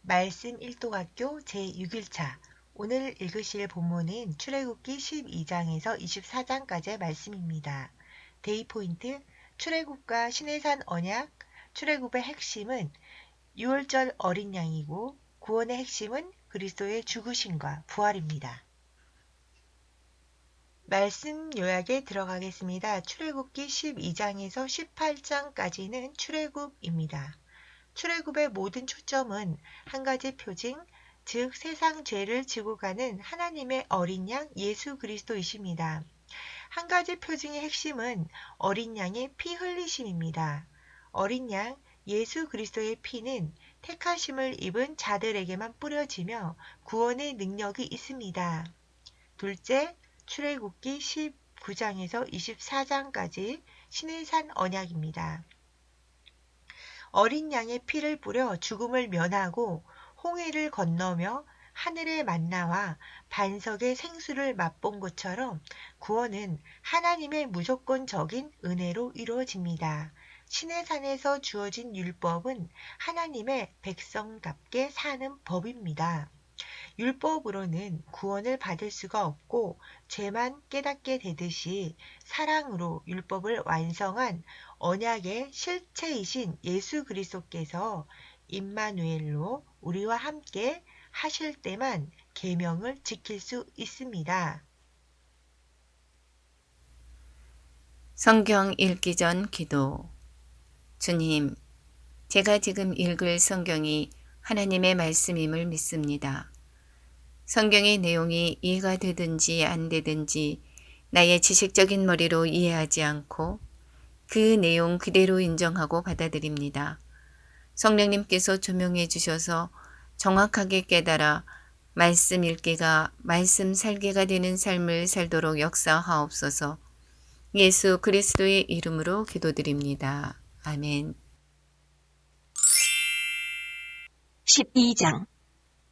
말씀 1동학교 제6일차 오늘 읽으실 본문은 출애굽기 12장에서 24장까지의 말씀입니다. 데이 포인트, 출애굽과 시내산 언약, 출애굽의 핵심은 유월절 어린 양이고 구원의 핵심은 그리스도의 죽으심과 부활입니다. 말씀 요약에 들어가겠습니다. 출애굽기 12장에서 18장까지는 출애굽입니다. 출애굽의 모든 초점은 한 가지 표징, 즉 세상 죄를 지고 가는 하나님의 어린 양 예수 그리스도이십니다. 한 가지 표징의 핵심은 어린 양의 피 흘리심입니다. 어린 양 예수 그리스도의 피는 택하심을 입은 자들에게만 뿌려지며 구원의 능력이 있습니다. 둘째, 출애굽기 19장에서 24장까지 시내산 언약입니다. 어린 양의 피를 뿌려 죽음을 면하고 홍해를 건너며 하늘의 만나와 반석의 생수를 맛본 것처럼 구원은 하나님의 무조건적인 은혜로 이루어집니다. 시내산에서 주어진 율법은 하나님의 백성답게 사는 법입니다. 율법으로는 구원을 받을 수가 없고 죄만 깨닫게 되듯이 사랑으로 율법을 완성한 언약의 실체이신 예수 그리스도께서 임마누엘로 우리와 함께 하실 때만 계명을 지킬 수 있습니다. 성경 읽기 전 기도. 주님, 제가 지금 읽을 성경이 하나님의 말씀임을 믿습니다. 성경의 내용이 이해가 되든지 안 되든지 나의 지식적인 머리로 이해하지 않고 그 내용 그대로 인정하고 받아들입니다. 성령님께서 조명해 주셔서 정확하게 깨달아 말씀 읽기가 말씀 살기가 되는 삶을 살도록 역사하옵소서. 예수 그리스도의 이름으로 기도드립니다. 아멘. 12장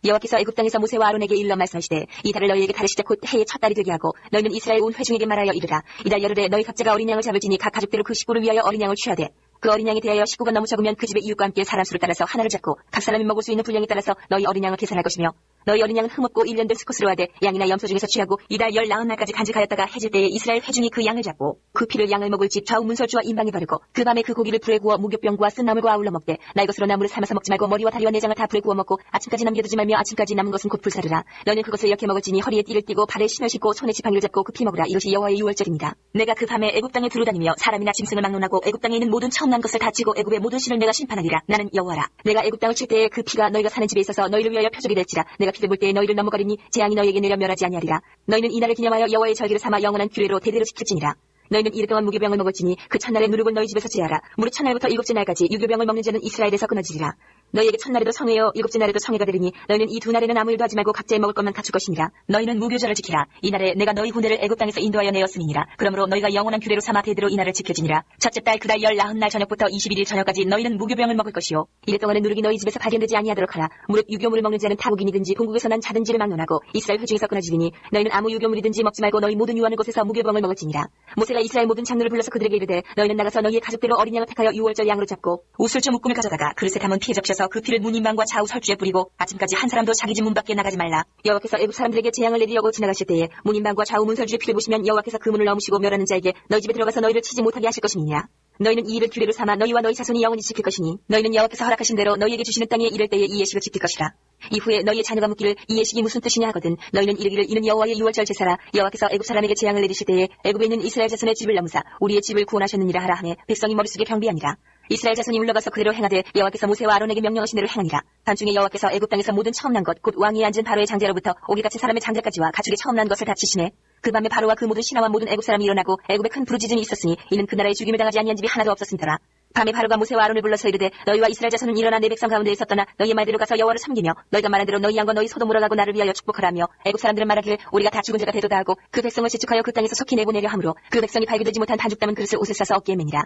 여호와께서 애굽 땅에서 모세와 아론에게 일러 말씀하시되 이 달을 너희에게 다르시되 곧 해의 첫 달이 되게 하고 너희는 이스라엘 온 회중에게 말하여 이르라. 이달 열흘에 너희 각자가 어린 양을 잡을지니 각 가족대로 그 식구를 위하여 어린 양을 취하되 그 어린 양에 대하여 식구가 너무 적으면 그 집의 이웃과 함께 사람 수를 따라서 하나를 잡고 각 사람이 먹을 수 있는 분량에 따라서 너희 어린 양을 계산할 것이며 너희 어린 양은 흠없고 1년 된 수컷으로 하되 양이나 염소 중에서 취하고 이달 19날까지 간직하였다가 해질 때에 이스라엘 회중이 그 양을 잡고 그 피를 양을 먹을 집 좌우 문설주와 임방에 바르고 그 밤에 그 고기를 불에 구워 무교병과 쓴 나물과 아울러 먹되 날 것으로 나물을 삶아서 먹지 말고 머리와 다리와 내장을 다 불에 구워 먹고 아침까지 남겨두지 말며 아침까지 남은 것은 곧 불사르라. 너는 그것을 이렇게 먹을지니 허리에 띠를 띠고 발에 신을 신고 손에 지팡이를 잡고 급히 먹으라. 이것이 여호와의 유월절입니다. 내가 그 밤에 애굽 땅에 두루다니며 사람이나 짐승을 막론하고 애굽 땅에 있는 모든 처음 난 것을 다치고 애굽의 모든 신을 내가 심판하리라. 나는 여호와라. 내가 애굽 땅을 칠 때에 그 피가 너희가 사는 집에 있어서 너희를 위하여 표적이 될지라. 내가 피를 볼 때에 너희를 넘어가리니 재앙이 너희에게 내려 멸하지 아니하리라. 너희는 이날을 기념하여 여호와의 절기를 삼아 영원한 규례로 대대로 지킬지니라. 너희는 이르동안 무교병을 먹을지니 그 첫날에 누룩을 너희 집에서 제하라. 무릇 첫날부터 일곱째 날까지 유교병을 먹는 죄는 이스라엘에서 끊어지리라. 너희에게 첫날에도 성회요 일곱째 날에도 성회가 되리니 너희는 이 두 날에는 아무 일도 하지 말고 각자의 먹을 것만 갖출 것이니라. 너희는 무교절을 지키라. 이날에 내가 너희 후대를 애굽 땅에서 인도하여 내었음이니라. 그러므로 너희가 영원한 규례로 삼아 대대로 이날을 지켜지니라. 첫째 달 그 달 19날 저녁부터 21일 저녁까지 너희는 무교병을 먹을 것이요 이래 동안에 누룩이 너희 집에서 발견되지 아니하도록 하라. 무릇 유교물을 먹는 자는 타국인이든지 본국에서 난 자든지를 막론하고 이스라엘 회중에서 끊어지리니 너희는 아무 유교물이든지 먹지 말고 너희 모든 유하는 곳에서 무교병을 먹을지니라. 모세가 이스라엘 모든 장로를 불러서 그들에게 이르되 너희는 나가서 너희의 가족대로 어린 양을 택하여 유월절 양으로 잡고 우슬주 묶음을 가져다가 그릇에 담은 피에 적셔서 그 피를 문 임방과 좌우 설주에 뿌리고 아침까지 한 사람도 자기 집 문 밖에 나가지 말라. 여호와께서 애굽 사람들에게 재앙을 내리려고 지나가실 때에 문 임방과 좌우 문설주에 피를 보시면 여호와께서 그 문을 넘으시고 멸하는 자에게 너희 집에 들어가서 너희를 치지 못하게 하실 것임이니라. 너희는 이 일을 규례로 삼아 너희와 너희 자손이 영원히 지킬 것이니 너희는 여호와께서 허락하신 대로 너희에게 주시는 땅에 이를 때에 이 예식을 지킬 것이라. 이후에 너희의 자녀가 묻기를 이 예식이 무슨 뜻이냐 하거든 너희는 이르기를 이는 여호와의 유월절 제사라. 여호와께서 애굽 사람에게 재앙을 내리실 때에 애굽에 있는 이스라엘 자손의 집을 넘으사 우리의 집을 구원하셨느니라 하라 하매 백성이 머릿속에 경비하니라. 이스라엘 자손이 물러가서 그대로 행하되 여호와께서 모세와 아론에게 명령하신 대로 행하니라. 밤중에 여호와께서 애굽 땅에서 모든 처음 난 것 곧 왕위에 앉은 바로의 장자로부터 오기같이 사람의 장자까지와 가축의 처음 난 것을 다 치시매 그 밤에 바로와 그 모든 신하와 모든 애굽 사람이 일어나고 애굽에 큰 부르짖음이 있었으니 이는 그 나라에 죽임을 당하지 아니한 집이 하나도 없었음이더라. 밤에 바로가 모세와 아론을 불러서 이르되 너희와 이스라엘 자손은 일어나 내 백성 가운데 있었더나 너희의 말대로 가서 여호와를 섬기며 너희가 말한 대로 너희 양과 너희 소도 물어가고 나를 위하여 축복하라며 애굽 사람들은 말하기를 우리가 다 죽은 자가 되도다 하고 그 백성을 지축하여 그 땅에서 속히 내보내려 하므로 그 백성이 발견되지 못한 반죽 담은 그릇을 옷을 싸서 어깨에 매니라.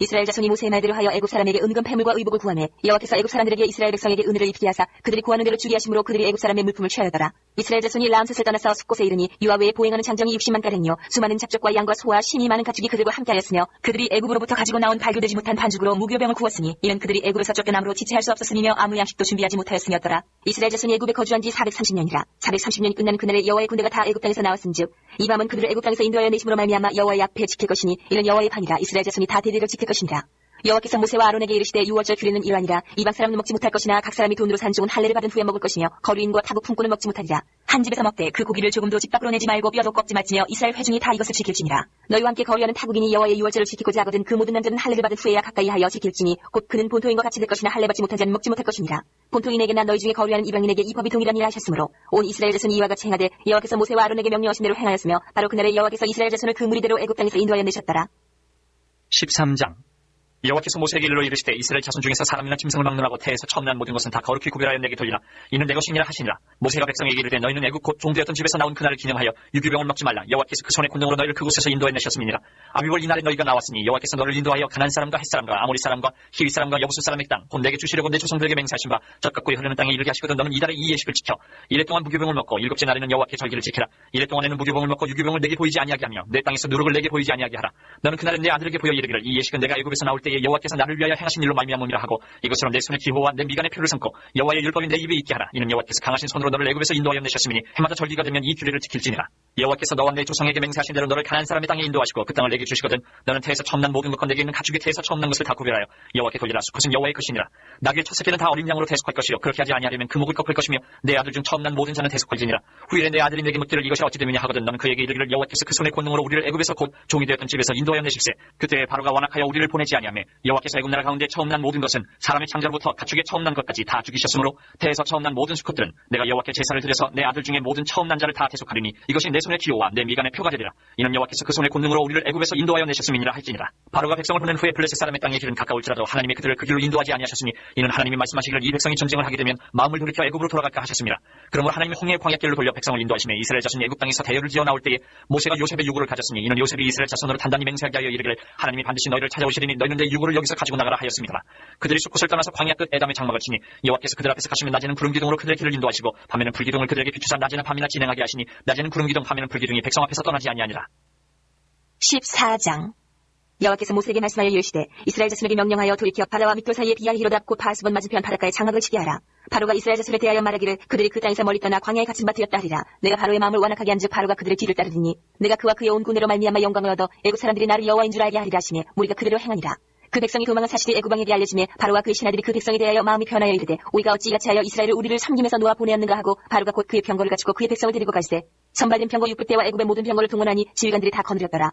이스라엘 자손이 모세의 말대로 하여 애굽 사람에게 은금 패물과 의복을 구하매 여호와께서 애굽 사람들에게 이스라엘 백성에게 은혜를 입히게 하사 그들이 구하는 대로 주게 하심으로 그들이 애굽 사람의 물품을 취하였더라. 이스라엘 자손이 라암셋을 떠나서 숫곳에 이르니 이와 외에 보행하는 장정이 60만 가량이요 수많은 잡족과 양과 소와 심이 많은 가축이 그들과 함께하였으며 그들이 애굽으로부터 가지고 나온 발교되지 못한 반죽으로 무교병을 구웠으니 이는 그들이 애굽에서 쫓겨남으로 지체할 수 없었으며 아무 양식도 준비하지 못하였음이었더라. 이스라엘 자손이 애굽에 거주한 지 430년이라 430년이 끝난 그날에 여호와의 군대가 다 애굽 땅에서 나왔은즉 이 밤은 그들을 애굽 땅에서 인도하여 내심으로 말미암아 여호와의 앞에 지킬 것이니 이는 여호와의 판이라. 이스라엘 자손이 다 대대를 지킬 것이니라. 여호와께서 모세와 아론에게 이르시되 유월절 규례는 이러하니라. 이방 사람은 먹지 못할 것이나 각 사람이 돈으로 산 좋은 할례를 받은 후에 먹을 것이며 거류인과 타국 품꾼은 먹지 못하리라. 한 집에서 먹되 그 고기를 조금도 집 밖으로 내지 말고 뼈도 꺾지 말지며 이스라엘 회중이 다 이것을 지킬지니라. 너희와 함께 거류하는 타국인이 여호와의 유월절을 지키고자 하거든 그 모든 남자는 할례를 받은 후에야 가까이 하여 지킬지니 곧 그는 본토인과 같이 될 것이나 할례 받지 못한 자는 먹지 못할 것이니라. 본토인에게나 너희 중에 거류하는 이방인에게 이 법이 동일하니라 하셨으므로 온 이스라엘 자손이 이와 같이 행하되 여호와께서 모세와 아론에게 명령하신 대로 행하였으며 바로 그날에 여호와께서 이스라엘 자손을 그 무리대로 애굽 땅에서 인도하여 내셨더라. 13장. 여호와께서 모세에게 일러 이르시되 이스라엘 자손 중에서 사람이나 짐승을 막론하고 태에서 처음 난 모든 것은 다 거룩히 구별하여 내게 돌리라. 이는 내 것이니라 하시니라. 모세가 백성에게 이르되 너희는 애굽 곧 종되었던 집에서 나온 그날을 기념하여 유기병을 먹지 말라. 여호와께서 그 손의 권능으로 너희를 그곳에서 인도해 내셨음이니라. 아비볼 이날에 너희가 나왔으니 여호와께서 너를 인도하여 가나안 사람과 헷 사람과 아모리 사람과 히위 사람과 여부스 사람의 땅 곧 내게 주시려고 내 조상들에게 맹세하신 바 젖같고 흐르는 땅에 이르게 하시거든 너는 이달에 이 예식을 지켜. 이래 동안 무교병을 먹고 일곱째 날에는 여호와께 절기를 지키라. 이래 동안에는 무교병을 먹고 유교병을 내게 보이지 아니하게 하며 내 땅에서 누룩을 내게 보이지 아니하게 하라. 너는 그날은 내 아들에게 보여 이르기를 이 예식은 내가 애굽에서 나올 때에 여호와께서 나를 위하여 행하신 일로 말미암음이라 하고 이것으로 내 손의 기호와 내 미간의 표를 삼고 여호와의 율법이 내 입에 있게 하라. 이는 여호와께서 강하신 손으로 너를 애굽에서 인도하여 내셨음이니 해마다 절기가 되면 이 규례를 지킬지니라. 여호와께서 너와 내 조상에게 맹세하신 대로 너를 가나안 사람의 땅에 인도하시고 그 땅을 내게 주시거든 너는 태에서 처음 난 모든 것과 내게 있는 가축이 태에서 처음 난 것을 다 구별하여 여호와께 돌리라. 수컷은 여호와의 것이니라. 나귀의 첫 새끼는 다 어린 양으로 대속할 것이요 그렇게 하지 아니하려면 그 목을 꺾을 것이며 내 아들 중 처음 난 모든 자는 대속할지니라. 후일에 내 아들이 내게 묻기를 이것이 어찌 됨이냐 하거든 너는 그에게 이르기를 여호와께서 그 손의 권능으로 우리를 애굽에서 곧 종이 되었던 집에서 인도하여 내실세. 그때에 바로가 완악하여 우리를 보내지 아니하며 여호와께서 애굽 나라 가운데 처음 난 모든 것은 사람의 창자로부터 가축의 처음 난 것까지 다 죽이셨으므로 태에서 처음 난 모든 수컷들은 내가 여호와께 제사를 드려서 내 아들 중에 모든 처음 난 자를 다 대속하리니 이것이 내 손의 기호와 내 미간의 표가 되리라. 이는 여호와께서 그 손의 권능으로 우리를 애굽에서 인도하여 내셨음이니라 할지니라. 바로가 백성을 보낸 후에 블레셋 사람의 땅에 길은 가까울지라도 하나님이 그들을 그 길로 인도하지 아니하셨으니 이는 하나님이 말씀하시기를 이 백성이 전쟁을 하게 되면 마음을 돌이켜 애굽으로 돌아갈까 하셨습니다. 그러므로 하나님이 홍해의 광야길로 돌려 백성을 인도하시며 이스라엘 자손이 애굽 땅에서 대열을 지어 나올 때에 모세가 요셉의 유구를 가졌으니 이는 요셉이 이스라엘 자손으로 단단히 맹세하게 하여 이르기를 하나님이 반드시 너희를 찾아오시리니 너희는 내 유구를 여기서 가지고 나가라 하였습니다. 그들이 숫곳을 떠나서 광야 끝 에담의 장막을 치니 여호와께서 그들 앞에서 가시면 낮에는 구름 기둥으로 그들의 길을 인도하시고 밤에는 불기둥을 그들에게 비추사 낮이나 밤이나 진행하게 하시니 낮에는 구름 기둥 밤에는 불기둥이 백성 앞에서 떠나지 아니하니라. 14장. 여호와께서 모세에게 말씀하여 이르시되 이스라엘 자손에게 명령하여 돌이켜 바다와 밑돌 사이에 비알히로답 곧 바하스본 맞은편 바닷가에 장막을 치게 하라. 바로가 이스라엘 자손에 대하여 말하기를 그들이 그 땅에서 멀리 떠나 광야에 갇힌 바 되었다 하리라. 내가 바로의 마음을 완악하게 한즉 바로가 그들의 뒤를 따르리니 내가 그와 그의 온 군대로 말미암아 영광을 얻어 애굽 사람들이 나를 여호와인 줄 알게 하리라 하시니 무리가 그대로 행하니라. 그 백성이 도망한 사실이 애굽 왕에게 알려지매 바로와 그의 신하들이 그 백성에 대하여 마음이 변하여 이르되 우리가 어찌 이같이 하여 이스라엘을 우리를 섬김에서 놓아 보내었는가 하고 바로가 곧 그의 병거를 갖추고 그의 백성을 데리고 갈세 선발된 병거 600대와 애굽의 모든 병거를 동원하니 지휘관들이 다 거느렸더라.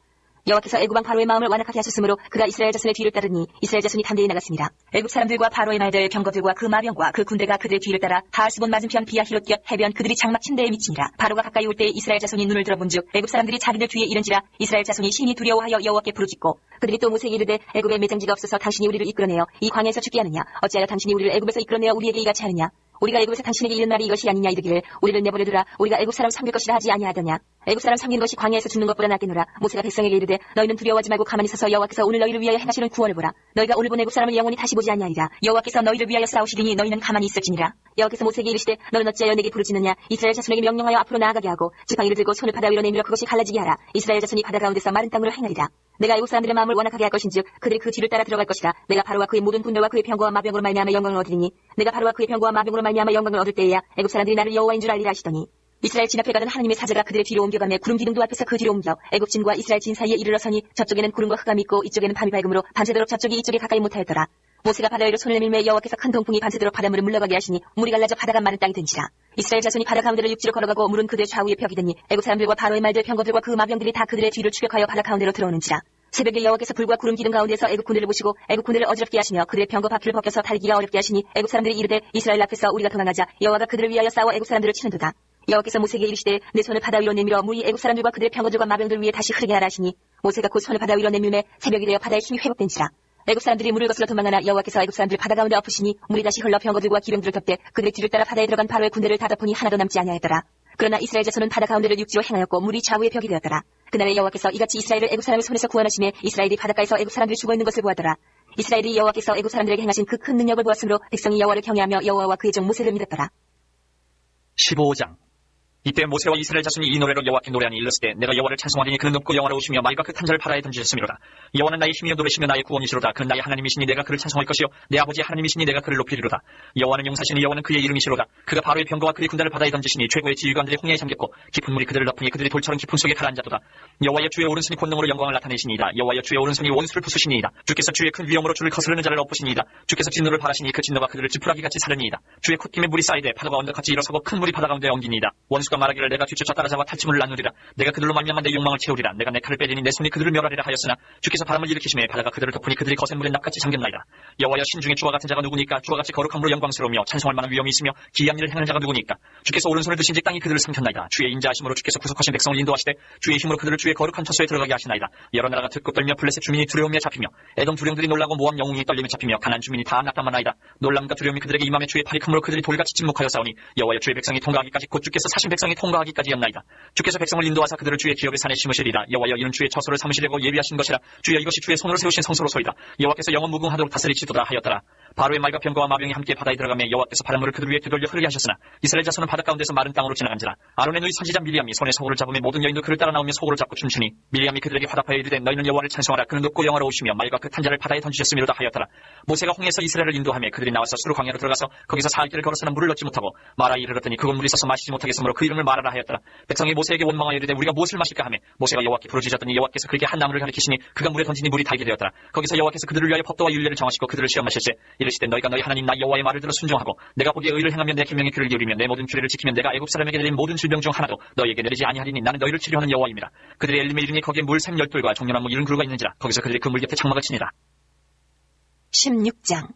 여호와께서 애굽 왕 바로의 마음을 완악하게 하셨으므로 그가 이스라엘 자손의 뒤를 따르니 이스라엘 자손이 담대히 나갔습니다. 애굽 사람들과 바로의 말들 병거들과 그 마병과 그 군대가 그들의 뒤를 따라 바하스본 맞은편 비아히롯 곁 해변 그들이 장막 침대에 미치니라. 바로가 가까이 올 때에 이스라엘 자손이 눈을 들어본즉 애굽 사람들이 자기들 뒤에 이른지라. 이스라엘 자손이 심히 두려워하여 여호와께 부르짖고 그들이 또 모세에게 이르되 애굽에 매장지가 없어서 당신이 우리를 이끌어내어 이 광야에서 죽게 하느냐. 어찌하여 당신이 우리를 애굽에서 이끌어내어 우리에게 이같이 하느냐. 우리가 애굽에서 당신에게 이른 말이 이것이 아니냐 이르기를 우리를 내버려두라. 우리가 애굽 사람 섬길 것이라 하지 아니하더냐. 애굽 사람 섬기는 것이 광야에서 죽는 것보다 낫겠노라. 모세가 백성에게 이르되 너희는 두려워하지 말고 가만히 서서 여호와께서 오늘 너희를 위하여 행하시는 구원을 보라. 너희가 오늘 본 애굽 사람을 영원히 다시 보지 아니하리라. 여호와께서 너희를 위하여 싸우시리니 너희는 가만히 있을지니라. 여호와께서 모세에게 이르시되 너는 어찌하여 내게 부르짖느냐. 이스라엘 자손에게 명령하여 앞으로 나아가게 하고 지팡이를 들고 손을 바다 위로 내밀어 그것이 갈라지게 하라. 이스라엘 자손이 바다 가운데서 마른 땅으로 행하리라. 내가 애굽 사람들의 마음을 완악하게 할 것인즉 그들이 그 뒤를 따라 들어갈 것이라. 내가 바로와 그의 모든 군대와 그의 병거와 마병으로 말미암아 영광을 얻으리니 내가 바로와 그의 병거와 마병으로 말미암아 영광을 얻을 때에야 애굽 사람들이 나를 여호와인 줄 알리라 하시더니 이스라엘 진 앞에 가던 하나님의 사자가 그들의 뒤로 옮겨가며 구름 기둥도 앞에서 그 뒤로 옮겨 애굽 진과 이스라엘 진 사이에 이르러 서니 저쪽에는 구름과 흑암이 있고 이쪽에는 밤이 밝음으로 밤새도록 저쪽이 이쪽에 가까이 못하였더라. 모세가 바다 위로 손을 내밀매 여호와께서 큰 동풍이 밤새도록 바닷물을 물러가게 하시니 물이 갈라져 바다가 마른 땅이 된지라. 이스라엘 자손이 바다 가운데를 육지로 걸어가고 물은 그들의 좌우에 벽이 되니 애굽 사람들과 바로의 말들 병거들과 그 마병들이 다 그들의 뒤를 추격하여 바다 가운데로 들어오는지라. 새벽에 여호와께서 불과 구름 기둥 가운데서 애굽 군대를 보시고 애굽 군대를 어지럽게 하시며 그들의 병거 바퀴를 벗겨서 달기가 어렵게 하시니 애굽 사람들이 이르되 이스라엘 앞에서 우리가 도망하자. 여호와가 그들을 위하여 싸워 애굽 사람들을 치는도다. 여호와께서 모세에게 이르시되 내 손을 바다 위로 내밀어 물이 애굽 사람들과 그들의 병거들과 마병들 위에 다시 흐르게 하라 하시니 모세가 곧 손을 바다 위로 내밀매 새벽이 되어 바다의 힘이 회복된지라. 애굽 사람들이 물을 거슬러 도망하나 여호와께서 애굽 사람들 바다 가운데 엎으시니 물이 다시 흘러 병거들과 기름들을 덮되 그들의 뒤를 따라 바다에 들어간 바로의 군대를 다 덮으니 하나도 남지 아니하였더라. 그러나 이스라엘 자손은 바다 가운데를 육지로 행하였고 물이 좌우의 벽이 되었더라. 그날에 여호와께서 이같이 이스라엘을 애굽 사람의 손에서 구원하심에 이스라엘이 바닷가에서 애굽 사람들이 죽어있는 것을 보았더라. 이스라엘이 여호와께서 애굽 사람들에게 행하신 그 큰 능력을 보았으므로 백성이 여호와를 경외하며 여호와와 그의 종 모세를 믿었더라. 15장. 이때 모세와 이스라엘 자손이 이 노래로 여호와께 노래하니 일렀을 때 내가 여호와를 찬송하리니 그는 높고 영화로우시며 말과 그 탄자를 바다에 던지셨음이로다. 여호와는 나의 힘이요 노래시며 나의 구원이시로다. 그는 나의 하나님이시니 내가 그를 찬송할 것이요 내 아버지의 하나님이시니 내가 그를 높이리로다. 여호와는 용사시니 여호와는 그의 이름이시로다. 그가 바로의 병거와 그의 군단을 바다에 던지시니 최고의 지휘관들이 홍해에 잠겼고 깊은 물이 그들을 덮으니 그들이 돌처럼 깊은 속에 가라앉아도다. 여호와여 주의 오른손이 권능으로 영광을 나타내시니이다. 여호와여 주의 오른손이 원수를 부수시니이다. 주께서 주의 큰 위엄으로 주를 거스르는 자를 엎으시니이다. 주께서 진노를 바라시니 그 진노가 그들을 지푸라기같이 사르니이다. 주의 콧김에 물이 쌓이되 파도가 언덕같이 일어서고 큰 물이 바다 가운데 엉기니이다. 원수가 말하기를 내가 뒤쫓아 따라잡아 탈취물을 나누리라. 내가 그들로 말미암아 내 욕망을 채우리라. 내가 내 칼을 빼리니 내 손이 그들을 멸하리라 하였으나 주께서 바람을 일으키심에 바다가 그들을 덮으니 그들이 거센 물에 납같이 잠겼나이다. 여호와여 신중에 주와 같은 자가 누구니까? 주와 같이 거룩함으로 영광스러우며 찬송할 만한 위엄이 있으며 기이한 일을 행하는 자가 누구니까? 주께서 오른손을 드신지 땅이 그들을 삼켰나이다. 주의 인자하심으로 주께서 구속하신 백성을 인도하시되 주의 힘으로 그들을 주의 거룩한 처소에 들어가게 하시나이다. 여러 나라가 듣고 떨며 블레셋 주민이 두려움에 잡히며 에돔 두령들이 놀라고 모압 영웅이 떨림에 잡히며 가나안 주민이 다 낙담하나이다. 놀람과 두려움이 그들에게 임함에 주의 팔이 크므로 그들이 돌같이 침묵하여 싸우니 여호와여 주의 백성이 통과하기까지 곧 주께서 사신 백성이 통과하기까지였나이다. 주께서 백성을 인도하사 그들을 주의 기업의 산에 심으시리라. 여호와여 이는 주의 처소를 삼으시려고 예비하신 것이라. 주여 이것이 주의 손으로 세우신 성소로소이다. 여호와께서 영원 무궁하도록 다스리시도다 하였더라. 바로의 말과 병거와 마병이 함께 바다에 들어가며 여호와께서 바닷물을 그들 위에 되돌려 흐르게 하셨으나 이스라엘 자손은 바닷 가운데서 마른 땅으로 지나간지라. 아론의 누이 선지자 미리암이 손에 소고를 잡으며 모든 여인도 그를 따라 나오며 소고를 잡고 춤추니 미리암이 그들에게 화답하여 이르되 너희는 여호와를 찬송하라. 그는 높고 영화로우시며 말과 그 탄자를 바다에 던지셨음이로다 하였더라. 모세가 홍해에서 이스라엘을 인도하며 그들이 나와서 수르 광야로 들어가서 거기서 4일길을 걸어서는 물을 얻지 못하고 마라에 이르렀더니 그곳 물이 있어서 마시지 못하겠으므로 그 이름을 마라라 하였더라. 백성이 모세에게 원망하여 이르되 우리가 무엇을 마실까 하며 모세가 여호와께 부르짖었더니 여호와께서 그에게 한 나무를 가리키시니 그가 물에 던지니 물이 달게 되었더라. 거기서 여호와께서 그들을 위하여 법도와 율례를 정하시고 그들을 시험하실세 이르시되 너희가 너희 하나님 나 여호와의 말을 들어 순종하고 내가 보기에 의를 행하며 내 계명에 귀를 기울이며 내 모든 규례를 지키면 내가 애굽 사람에게 내린 모든 질병 중 하나도 너희에게 내리지 아니하리니 나는 너희를 치료하는 여호와임이라. 그들이 엘림에 이르니 거기에 물샘 10돌과 종려나무 70그루가 있는지라. 거기서 그들이 그 물 곁에 장막을 치니라. 16장.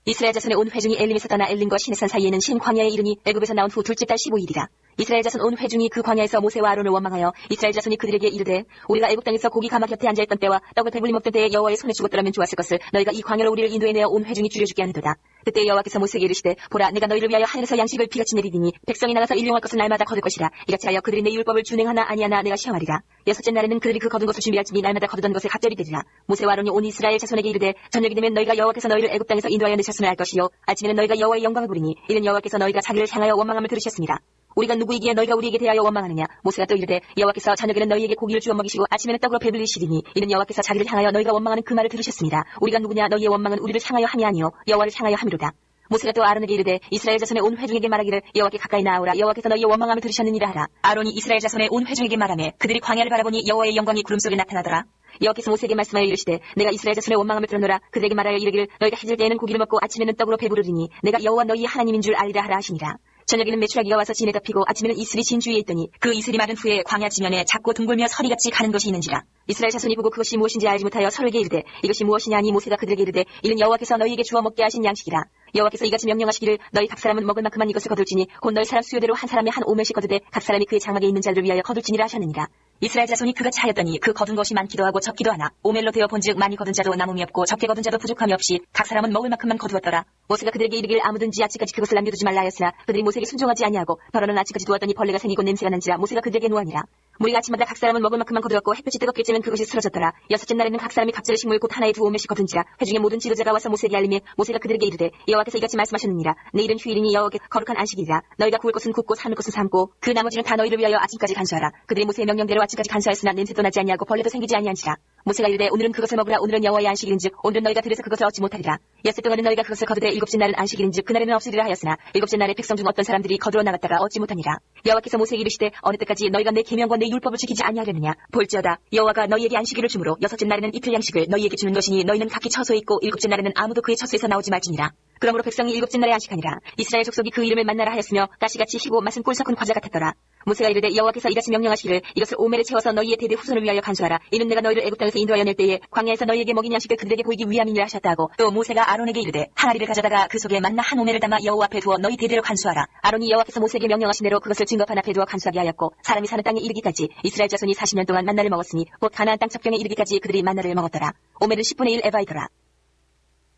이스라엘 자손의 온 회중이 엘림에서 떠나 엘림과 시내산 사이에는 신 광야에 이르니 애굽에서 나온 후 둘째 달 15일이라. 이스라엘 자손 온 회중이 그 광야에서 모세와 아론을 원망하여 이스라엘 자손이 그들에게 이르되 우리가 애굽 땅에서 고기 가마 곁에 앉아있던 때와 떡을 배불리 먹던 때에 여호와의 손에 죽었더라면 좋았을 것을 너희가 이 광야로 우리를 인도해내어 온 회중이 줄여주게 하는도다. 그때 여호와께서 모세에게 이르시되 보라 내가 너희를 위하여 하늘에서 양식을 비같이 내리리니 백성이 나가서 일용할 것을 날마다 거둘 것이라. 이같이 하여 그들이 내 율법을 준행하나 아니하나 내가 시험하리라. 여섯째 날에는 그들이 그 거둔 것을 준비할지니 날마다 거두던 것을 갑절이 되리라. 모세와 아론이 온 이스라엘 자손에게 이르되 저녁이 되면 너희가 여호와께서 너희를 애굽 땅에서 인도하여 내셨음을 알 것이요 아침에는 너희가 여호와의 영광을 보리니 이는 여호와께서 너희가 자기를 향하여 원망함을 들으셨습니다. 우리가 누구이기에 너희가 우리에게 대하여 원망하느냐. 모세가 또 이르되 여호와께서 저녁에는 너희에게 고기를 주어 먹이시고 아침에는 떡으로 배불리시리니 이는 여호와께서 자기를 향하여 너희가 원망하는 그 말을 들으셨습니다. 우리가 누구냐. 너희의 원망은 우리를 향하여 함이 아니요 여호와를 향하여 함이로다. 모세가 또 아론에게 이르되 이스라엘 자손의 온 회중에게 말하기를 여호와께 가까이 나아오라. 여호와께서 너희의 원망함을 들으셨느니라 하라. 아론이 이스라엘 자손의 온 회중에게 말하매 그들이 광야를 바라보니 여호와의 영광이 구름 속에 나타나더라. 여호와께서 모세에게 말씀하여 이르시되 내가 이스라엘 자손의 원망함을 들었노라. 그들에게 말하여 이르기를 너희가 해질 때에는 고기를 먹고 아침에는 떡으로 배부르리니 내가 여호와 너희의 하나님인 줄 알리라 하라 하시니라. 저녁에는 메추라기가 와서 진에 덮이고 아침에는 이슬이 진 주위에 있더니 그 이슬이 마른 후에 광야 지면에 작고 둥글며 서리같이 가는 것이 있는지라. 이스라엘 자손이 보고 그것이 무엇인지 알지 못하여 서로에게 이르되 이것이 무엇이냐 하니 모세가 그들에게 이르되 이는 여호와께서 너희에게 주어 먹게 하신 양식이라. 여호와께서 이같이 명령하시기를 너희 각 사람은 먹을 만큼만 이것을 거둘지니 곧 너희 사람 수요대로 한 사람이 한 오멜씩 거두되 각 사람이 그의 장막에 있는 자들을 위하여 거둘지니라 하셨느니라. 이스라엘 자손이 그같이 하였더니 그 거둔 것이 많기도 하고 적기도 하나 오멜로 되어 본즉 많이 거둔 자도 남음이 없고 적게 거둔 자도 부족함이 없이 각 사람은 먹을 만큼만 거두었더라. 모세가 그들에게 이르길 아무든지 아침까지 그것을 남겨두지 말라 하였으나 그들이 모세에게 순종하지 아니하고 더러는 아침까지 두었더니 벌레가 생기고 냄새가 난지라. 모세가 그들에게 노하니라. 무리가 아침마다 각 사람은 먹을 만큼만 거두었고 햇볕이 뜨겁게 쬐면 그것이 쓰러졌더라. 여섯째 날에는 각 사람이 갑절의 식물 곧 하나에 두 오멜씩 거둔지라. 회중의 모든 지도자가 와서 모세에게 알림해 모세가 그들에게 이르되 여호와께서 이같이 말씀하셨느니라. 내일은 휴일이니 여호와께 거룩한 안식이라. 너희가 구울 것은 굽고 삶을 것은 삶고 그 나머지는 다 너희를 위하여 아침까지 간수하라. 그들이 모세의 명령대로 아침까지 간수하였으나 냄새도 나지 아니하고 벌레도 생기지 아니한지라. 모세가 이르되 오늘은 그것을 먹으라. 오늘은 여호와의 안식일인즉 오늘은 너희가 들에서 그것을 얻지 못하리라. 엿새 동안은 너희가 그것을 거두되 일곱째 날은 안식일인즉 그날에는 없으리라 하였으나 일곱째 날에 백성 중 어떤 사람들이 거두어 나갔다가 얻지 못하니라. 여호와께서 모세에게 이르시되 어느 때까지 너희가 내 계명과 내 율법을 지키지 아니하려느냐. 볼지어다 여호와가 너희에게 안식일을 주므로 여섯째 날에는 이틀 양식을 너희에게 주는 것이니 너희는 각기 처소에 있고 일곱째 날에는 아무도 그의 처소에서 나오지 말지니라. 그러므로 백성이 일곱째 날에 안식하니라. 이스라엘 족속이 그 이름을 만나라 하였으며 가시같이 희고 맛은 꿀 섞은 과자 같았더라. 모세가 이르되 여호와께서 이같이 명령하시기를 이것을 오멜에 채워서 너희의 대대 후손을 위하여 간수하라. 이는 내가 너희를 애굽 땅에서 인도하여 낼 때에 광야에서 너희에게 먹인 양식을 그들에게 보이기 위함이니라 하셨다 하고 또 모세가 아론에게 이르되 항아리를 가져다가 그 속에 만나 한 오멜을 담아 여호와 앞에 두어 너희 대대로 간수하라. 아론이 여호와께서 모세에게 명령하신 대로 그것을 증거판 앞에 두어 간수하게 하였고 사람이 사는 땅에 이르기까지 이스라엘 자손이 40년 동안 만나를 먹었으니 곧 가나안 땅 접경에 이르기까지 그들이 만나를 먹었더라. 오멜은 10분의 1 에바이더라.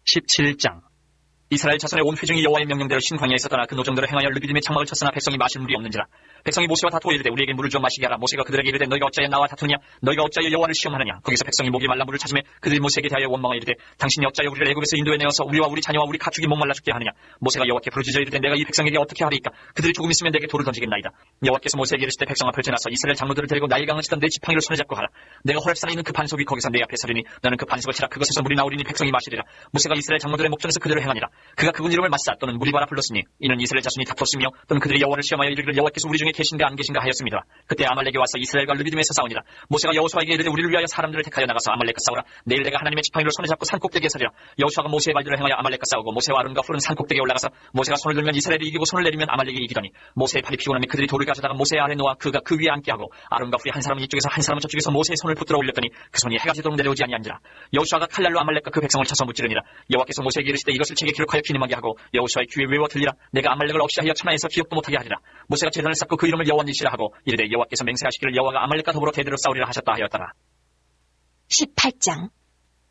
17장. 이스라엘 자손의 온 회중이 여호와의 명령대로 신광야에서 떠나 그 노정대로 행하여 르비딤에 장막을 쳤으나 백성이 마실 물이 없는지라. 백성이 모세와 다투어 이르되 우리에게 물을 좀 마시게 하라. 모세가 그들에게 이르되 너희가 어찌하여 나와 다투느냐? 너희가 어찌하여 여호와를 시험하느냐? 거기서 백성이 목이 말라 물을 찾으며 그들이 모세에게 대하여 원망하여 이르되 당신이 어찌하여 우리를 애굽에서 인도해 내어서 우리와 우리 자녀와 우리 가축이 목말라 죽게 하느냐? 모세가 여호와께 부르짖어 이르되 내가 이 백성에게 어떻게 하리이까? 그들이 조금 있으면 내게 돌을 던지겠나이다. 여호와께서 모세에게 이르시되 백성 앞을 지나서 이스라엘 장로들을 데리고 나일 강을 치던 내 지팡이를 손에 잡고 하라. 내가 호렙산에 있는 그 반석이 거기서 내 앞에 서리니 너는 그 반석을 치라. 그것에서 물이 나오리니 백성이 마시리라. 모세가 이스라엘 장로들의 목전에서 그대로 행하니라. 그가 그분 이름을 마사 또는 무리바라 불렀으니 이는 이스라엘 자손이 다퉜으며 또는 그들이 여호와를 시험하여 이르기를 여호와께서 우리 중에 계신가 안 계신가 하였습니다. 그때 아말렉이 와서 이스라엘과 르비딤에서 싸우니라. 모세가 여호수아에게 이르되 우리를 위하여 사람들을 택하여 나가서 아말렉과 싸우라. 내일 내가 하나님의 지팡이를 손에 잡고 산꼭대기에 서리라. 여호수아가 모세의 말대로 행하여 아말렉과 싸우고 모세와 아론과 훌은 산꼭대기에 올라가서 모세가 손을 들면 이스라엘이 이기고 손을 내리면 아말렉이 이기더니 모세의 팔이 피곤하며 그들이 돌을 가져다가 모세의 아래 놓아 그가 그 위에 앉게 하고 아론과 훌이 한 사람은 이쪽에서 한 사람은 저쪽에서 모세의 손을 붙들어 올렸더니 그 손이 해가 지도록 내려오지 아니한지라. 여호수아가 칼날로 아말렉과 그 백성을 쳐서 무찌르니라. 여호와께서 모세에게 이르시되 이것을 책에 기록하여 기념하게 하고 여호수아의 귀에 외워 들리라. 내가 아말렉을 없이 하여 천하에서 기억도 못하게 하리라. 모세가 제단을 쌓고 그 이름을 여호와 니시라 하고 이르되 여호와께서 맹세하시기를 여호와가 아말렉과 더불어 대대로 싸우리라 하셨다 하였더라. 18장.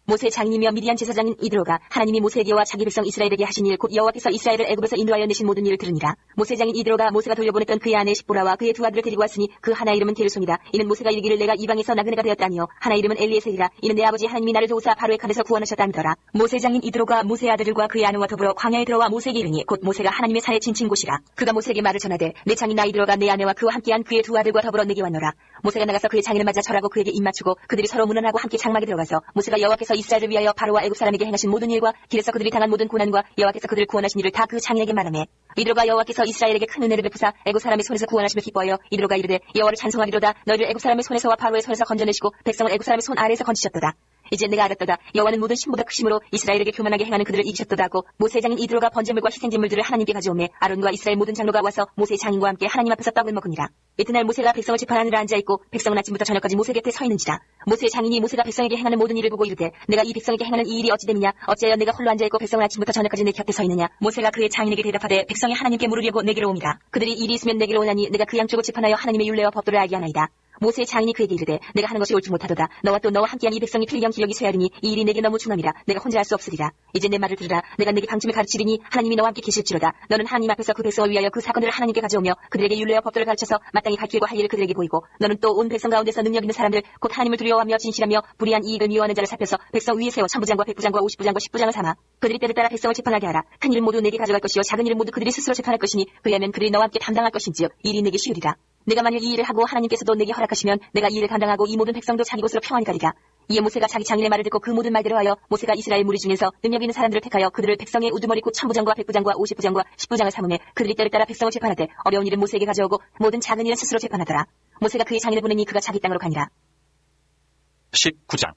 모세 장인이며 미디안 제사장인 이드로가 하나님이 모세에게와 자기 백성 이스라엘에게 하신 일 곧 여호와께서 이스라엘을 애굽에서 인도하여 내신 모든 일을 들으니라. 모세 장인 이드로가 모세가 돌려보냈던 그의 아내 십보라와 그의 두 아들을 데리고 왔으니 그 하나 이름은 게르솜이다. 이는 모세가 이르기를 내가 이방에서 나그네가 되었다니요 하나 이름은 엘리에셀이라. 이는 내 아버지 하나님이 나를 도우사 바로의 칼에서 구원하셨다니더라. 모세 장인 이드로가 모세 아들들과 그의 아내와 더불어 광야에 들어와 모세에게 이르니 곧 모세가 하나님의 사에 진친 곳이라. 그가 모세에게 말을 전하되 내 장인 나 이드로가 내 아내와 그와 함께한 그의 두 아들과 더불어 내게 왔노라. 모세가 나가서 그의 장인을 맞아 절하고 그에게 입맞추고 그들이 서로 문안하고 함께 장막에 들어가서 모세가 여호와께서 이스라엘을 위하여 바로와 애굽 사람에게 행하신 모든 일과 길에서 그들이 당한 모든 고난과 여호와께서 그들을 구원하신 일을 다 그 장인에게 말하매 이드로가 여호와께서 이스라엘에게 큰 은혜를 베푸사 애굽 사람의 손에서 구원하심을 기뻐하여 이드로가 이르되 여호와를 찬송하리로다. 너희를 애굽 사람의 손에서와 바로의 손에서 건져내시고 백성을 애굽 사람의 손 아래에서 건지셨도다. 이제 내가 알았도다. 여호와는 모든 신보다 크심으로 이스라엘에게 교만하게 행하는 그들을 이기셨도다 하고 모세 장인 이드로가 번제물과 희생제물들을 하나님께 가져오매 아론과 이스라엘 모든 장로가 와서 모세 장인과 함께 하나님 앞에서 떡을 먹으니라. 이튿날 모세가 백성을 재판하느라 앉아있고 백성은 아침부터 저녁까지 모세 곁에 서 있는지라. 모세 장인이 모세가 백성에게 행하는 모든 일을 보고 이르되 내가 이 백성에게 행하는 이 일이 어찌 됨이냐. 어찌하여 내가 홀로 앉아있고 백성은 아침부터 저녁까지 내 곁에 서 있느냐. 모세가 그의 장인에게 대답하되 백성이 하나님께 물으려고 내게로 옵니다. 그들이 일이 있으면 내게로 오나니 내가 그 양쪽을 재판하여 하나님의 율례와 법도를 알게 하나이다. 모세의 장인이 그에게 이르되 내가 하는 것이 옳지 못하도다. 너와 또 너와 함께한 이 백성이 필경 기력이 쇠하리니 이 일이 내게 너무 중함이라. 내가 혼자 할 수 없으리라. 이제 내 말을 들으라. 내가 내게 방침을 가르치리니 하나님이 너와 함께 계실지로다. 너는 하나님 앞에서 그 백성을 위하여 그 사건들을 하나님께 가져오며 그들에게 율례와 법도를 가르쳐서 마땅히 갈 길과 할 일을 그들에게 보이고 너는 또 온 백성 가운데서 능력 있는 사람들 곧 하나님을 두려워하며 진실하며 불의한 이익을 미워하는 자를 살펴서 백성 위에 세워 천부장과 백부장과 50부장과 10부장을 삼아 그들이 때를 따라 백성을 재판하게 하라. 큰 일은 모두 내게 가져갈 것이요 작은 일은 모두 그들이 스스로 재판할 것이니 그리하면 그들이 너와 함께 담당할 것인지요 일이 내게 쉬우리라. 내가 만일 이 일을 하고 하나님께서도 내게 허락하시면 내가 이 일을 감당하고 이 모든 백성도 자기 곳으로 평안히 가리라. 이에 모세가 자기 장인의 말을 듣고 그 모든 말대로 하여 모세가 이스라엘 무리 중에서 능력 있는 사람들을 택하여 그들을 백성의 우두머리 곧 천부장과 백부장과 50부장과 10부장을 삼으매 그들이 때를 따라 백성을 재판하되 어려운 일은 모세에게 가져오고 모든 작은 일은 스스로 재판하더라. 모세가 그의 장인을 보내니 그가 자기 땅으로 가니라. 19장.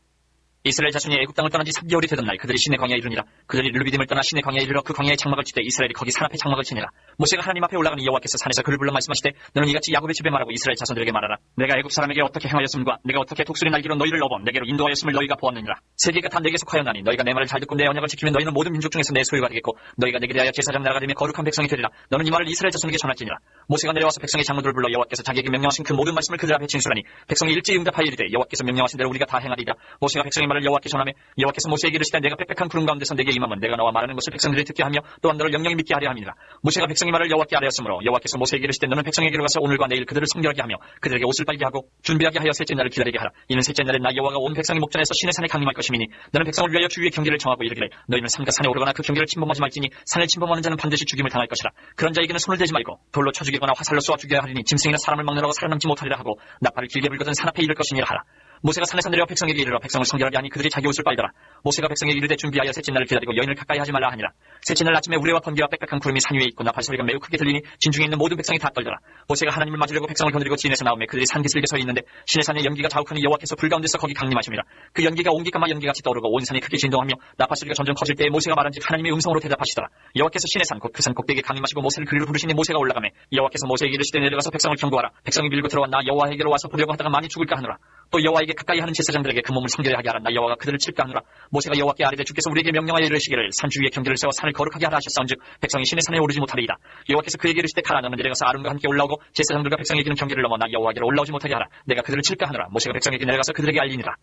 이스라엘 자손이 애굽 땅을 떠난 지 3개월이 되던 날 그들이 시내 광야에 이르니라. 그들이 르비딤을 떠나 시내 광야에 이르러 그 광야에 장막을 치되 이스라엘이 거기 산 앞에 장막을 치니라. 모세가 하나님 앞에 올라가니 여호와께서 산에서 그를 불러 말씀하시되 너는 이같이 야곱의 집에 말하고 이스라엘 자손들에게 말하라. 내가 애굽 사람에게 어떻게 행하였음과 내가 어떻게 독수리 날개로 너희를 넣어 내게로 인도하였음을 너희가 보았느니라. 세계가 다 내게 속하였나니 너희가 내 말을 잘 듣고 내 언약을 지키면 너희는 모든 민족 중에서 내 소유가 되겠고 너희가 내게 대하여 제사장 나라가 되며 거룩한 백성이 되리라. 너는 이 말을 이스라엘 자손에게 전할지니라. 모세가 내려와서 백성의 장로들을 불러 여호와께서 자기에게 명령하신 그 모든 말씀을 그들 앞에 진술하니 백성이 일제히 응답하여 이르되 여호와께서 명령하신 대로 우리가 다 행하리라. 모세가 백성의 말을 여호와께 전하며 여호와께서 모세에게 이르시되 내가 빽빽한 구름 가운데서 내게 임하면 내가 너와 말하는 것을 백성들이 듣게 하며 또한 너를 영영히 믿게 하려 함이니라. 모세가 백성의 말을 여호와께 아뢰었으므로 여호와께서 모세에게 이르시되 너는 백성에게로 가서 오늘과 내일 그들을 성결하게 하며 그들에게 옷을 빨게 하고 준비하게 하여 셋째 날을 기다리게 하라. 이는 셋째 날에 나 여호와가 온 백성의 목전에서 시내 산에 강림할 것이미니 너는 백성을 위하여 주위의 경계를 정하고 이르기를 너희는 산과 산에 오르거나 그 경계를 침범하지 말지니 산을 침범하는 자는 반드시 죽임을 당할 것이라. 그런 자에게는 손을 대지 말고 돌로 쳐 죽이거나 화살로 쏘아 죽여야 하리니 짐승이나 사람을 막느라고 살아남지 못하리라 하고 나팔을 길게 불거든 산 앞에 이를 것이니라 하라. 모세가 산에서 내려 백성에게 이르러 백성을 성결하게 하니 그들이 자기 옷을 빨더라. 모세가 백성에게 이르되 준비하여 셋째 날을 기다리고 여인을 가까이 하지 말라 하니라. 셋째 날 아침에 우레와 번개와 빽빽한 구름이 산 위에 있고 나팔 소리가 매우 크게 들리니 진중에 있는 모든 백성이 다 떨더라. 모세가 하나님을 맞으려고 백성을 거느리고 진에서 나오매 그들이 산 기슭에 서 있는데 시내 산에 연기가 자욱하니 여호와께서 불 가운데서 거기 강림하심이라. 그 연기가 옹기까마 연기같이 떠오르고 온 산이 크게 진동하며 나팔 소리가 점점 커질 때에 모세가 말한즉 하나님의 음성으로 대답하시더라. 여호와께서 시내 산 곧 그 산 꼭대기에 강림하시고 모세를 그리로 부르시니 모세가 올라가매 여호와께서 모세에게 이르시되 내려가서 백성을 경고하라. 백성이 밀고 들어와 나 여호와에게로 와서 보려고 하다가 많이 죽을까 하노라. 또 여호와에게 가까이 하는 제사장들에게 그 몸을 성결하게 하라. 나 여호와가 그들을 칠까 하노라. 모세가 여호와께 아뢰되 주께서 우리에게 명령하여 이르시기를 산 주위에 경계를 세워 산을 거룩하게 하라 하셨사온즉 백성이 시내 산에 오르지 못하리이다. 여호와께서 그에게 이르시되 가라. 너는 내려가서 아론과 함께 올라오고 제사장들과 백성에게는 경계를 넘어 나 여호와께로 올라오지 못하게 하라. 내가 그들을 칠까 하노라. 모세가 백성에게 내려가서 그들에게 알리니라.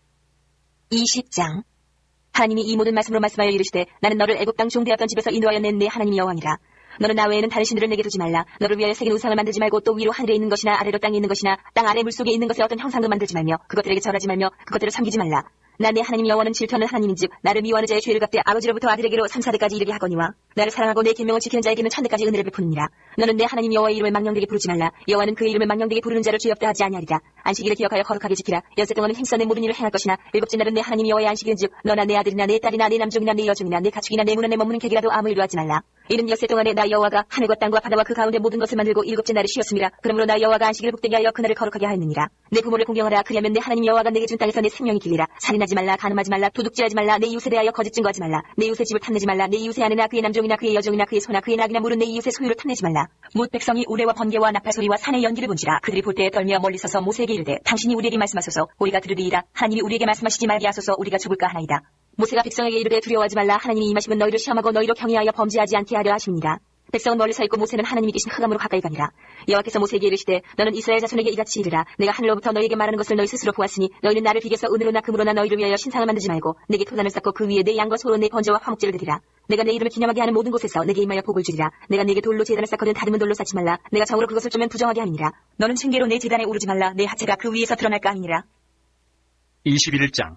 20장. 하나님이 이 모든 말씀으로 말씀하여 이르시되 나는 너를 애굽 땅 종되었던 집에서 인도하여 낸 내 하나님 여호와니라. 너는 나 외에는 다른 신들을 내게 두지 말라. 너를 위하여 새긴 우상을 만들지 말고 또 위로 하늘에 있는 것이나 아래로 땅에 있는 것이나 땅 아래 물속에 있는 것의 어떤 형상도 만들지 말며 그것들에게 절하지 말며 그것들을 섬기지 말라. 나 내 하나님 여호와는 질투하는 하나님인즉 나를 미워하는 자의 죄를 갚되 아버지로부터 아들에게로 3, 4대까지 이르게 하거니와 나를 사랑하고 내 계명을 지키는 자에게는 1000대까지 은혜를 베푸느니라. 너는 내 하나님 여호와의 이름을 망령되게 부르지 말라. 여호와는 그의 이름을 망령되게 부르는 자를 죄 없다 하지 아니하리라. 안식일을 기억하여 거룩하게 지키라. 엿새 동안은 힘써 내 모든 일을 행할 것이나 일곱째 날은 내 하나님 여호와의 안식일인즉 너나 내 아들이나 내 딸이나 내 남종이나 내 여종이나 내 가축이나 내 문화 내 머무는 객이라도 아무 일도 하지 말라. 이는 엿새 동안에 나 여호와가 하늘과 땅과 바다와 그 가운데 모든 것을 만들고 일곱째 날을 쉬었음이라. 그러므로 나 여호와가 안식일을 복되게 하여 그날을 거룩하게 하였느니라. 내 부모를 공경하라. 그리하면 내 하나님 여호와가 내게 준 땅에서 내 생명이 길리라. 살인하지 말라. 간음하지 말라. 도둑질하지 말라. 내 이웃에 대하여 거짓 증거하지 말라. 내 이웃의 집을 탐내지 말라. 내 이웃의 아내나 그의 남종이나 그의 여종이나 그의 소나 그의 낙이나 물은 내 이웃의 소유를 탐내지 말라. 못 백성이 우레와 번개와 나팔 소리와 산의 연기를 본지라. 그들이 볼 때에 떨며 멀리 서서 모세에게 이르되 당신이 우리에게 말씀하소서. 우리가 들으리이다. 하나님이 우리에게 말씀하시지 말게 하소서. 우리가 죽을까 하나이다. 모세가 백성에게 이르되 두려워하지 말라. 하나님이 임하시면 너희를 시험하고 너희로 경외하여 범죄하지 않게 하려 하십니다. 백성은 멀리 서 있고 모세는 하나님이 계신 흑암으로 가까이 가니라. 여호와께서 모세에게 이르시되 너는 이스라엘 자손에게 이같이 이르라. 내가 하늘로부터 너희에게 말하는 것을 너희 스스로 보았으니 너희는 나를 비교해서 은으로나 금으로나 너희를 위하여 신상을 만들지 말고 내게 토단을 쌓고 그 위에 내 양과 소로 내 번제와 화목제를 드리라. 내가 내 이름을 기념하게 하는 모든 곳에서 내게 임하여 복을 주리라. 내가 내게 돌로 제단을 쌓거든 다듬은 돌로 쌓지 말라. 내가 정으로 그것을 쪼면 부정하게 함이니라. 너는 층계로 내 제단에 오르지 말라. 내 하체가 그 위에서 드러날까 함이니라. 21장.